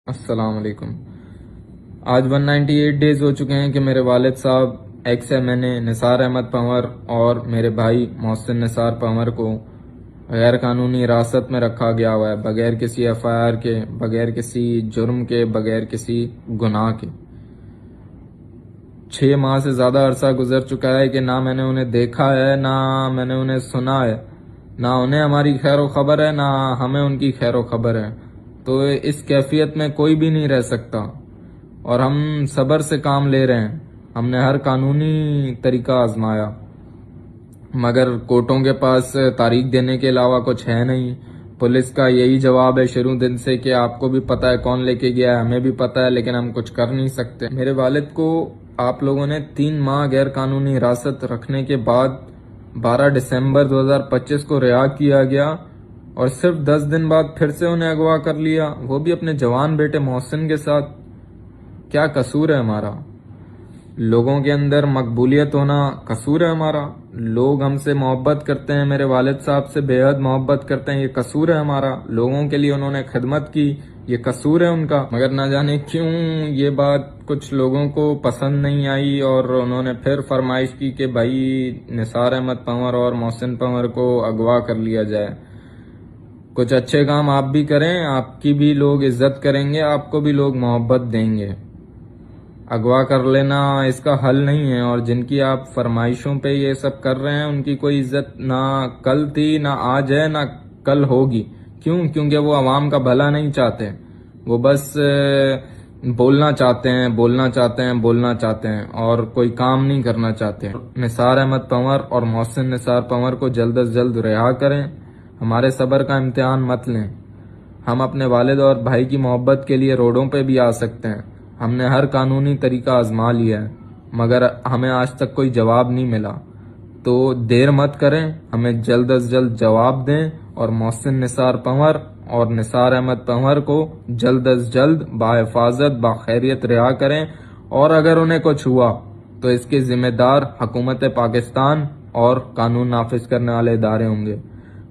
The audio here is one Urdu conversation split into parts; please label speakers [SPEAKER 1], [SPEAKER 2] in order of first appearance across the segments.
[SPEAKER 1] السلام علیکم۔ آج 198 ڈیز ہو چکے ہیں کہ میرے والد صاحب ایکس ایم این اے نثار احمد پنور اور میرے بھائی محسن نثار پنور کو غیر قانونی حراست میں رکھا گیا ہوا ہے، بغیر کسی ایف آئی آر کے، بغیر کسی جرم کے، بغیر کسی گناہ کے۔ 6 ماہ سے زیادہ عرصہ گزر چکا ہے کہ نہ میں نے انہیں دیکھا ہے، نہ میں نے انہیں سنا ہے، نہ انہیں ہماری خیر و خبر ہے، نہ ہمیں ان کی خیر و خبر ہے۔ تو اس کیفیت میں کوئی بھی نہیں رہ سکتا اور ہم صبر سے کام لے رہے ہیں۔ ہم نے ہر قانونی طریقہ آزمایا مگر کورٹوں کے پاس تاریخ دینے کے علاوہ کچھ ہے نہیں۔ پولیس کا یہی جواب ہے شروع دن سے کہ آپ کو بھی پتہ ہے کون لے کے گیا ہے، ہمیں بھی پتہ ہے، لیکن ہم کچھ کر نہیں سکتے۔ میرے والد کو آپ لوگوں نے 3 ماہ غیر قانونی حراست رکھنے کے بعد 12 دسمبر 2025 کو رہا کیا گیا اور صرف 10 دن بعد پھر سے انہیں اغوا کر لیا، وہ بھی اپنے جوان بیٹے محسن کے ساتھ۔ کیا قصور ہے ہمارا؟ لوگوں کے اندر مقبولیت ہونا قصور ہے ہمارا؟ لوگ ہم سے محبت کرتے ہیں، میرے والد صاحب سے بے حد محبت کرتے ہیں، یہ قصور ہے ہمارا؟ لوگوں کے لیے انہوں نے خدمت کی، یہ قصور ہے ان کا؟ مگر نہ جانے کیوں یہ بات کچھ لوگوں کو پسند نہیں آئی اور انہوں نے پھر فرمائش کی کہ بھائی نثار احمد پنور اور محسن پنور کو اغوا کر لیا جائے۔ کچھ اچھے کام آپ بھی کریں، آپ کی بھی لوگ عزت کریں گے، آپ کو بھی لوگ محبت دیں گے۔ اغوا کر لینا اس کا حل نہیں ہے، اور جن کی آپ فرمائشوں پہ یہ سب کر رہے ہیں ان کی کوئی عزت نہ کل تھی، نہ آج ہے، نہ کل ہوگی۔ کیوں؟ کیونکہ وہ عوام کا بھلا نہیں چاہتے، وہ بس بولنا چاہتے ہیں، بولنا چاہتے ہیں، بولنا چاہتے ہیں اور کوئی کام نہیں کرنا چاہتے۔ نثار احمد پنور اور محسن نثار پنور کو جلد از جلد رہا کریں، ہمارے صبر کا امتحان مت لیں۔ ہم اپنے والد اور بھائی کی محبت کے لیے روڈوں پہ بھی آ سکتے ہیں، ہم نے ہر قانونی طریقہ آزما لیا ہے مگر ہمیں آج تک کوئی جواب نہیں ملا۔ تو دیر مت کریں، ہمیں جلد از جلد جواب دیں اور محسن نثار پنور اور نثار احمد پنور کو جلد از جلد بحفاظت باخیریت رہا کریں، اور اگر انہیں کچھ ہوا تو اس کے ذمہ دار حکومت پاکستان اور قانون نافذ کرنے والے ادارے ہوں گے۔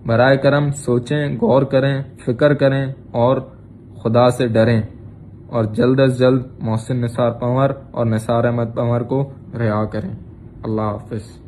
[SPEAKER 1] برائے کرم سوچیں، غور کریں، فکر کریں اور خدا سے ڈریں اور جلد از جلد محسن نثار پنور اور نثار احمد پنور کو رہا کریں۔ اللہ حافظ۔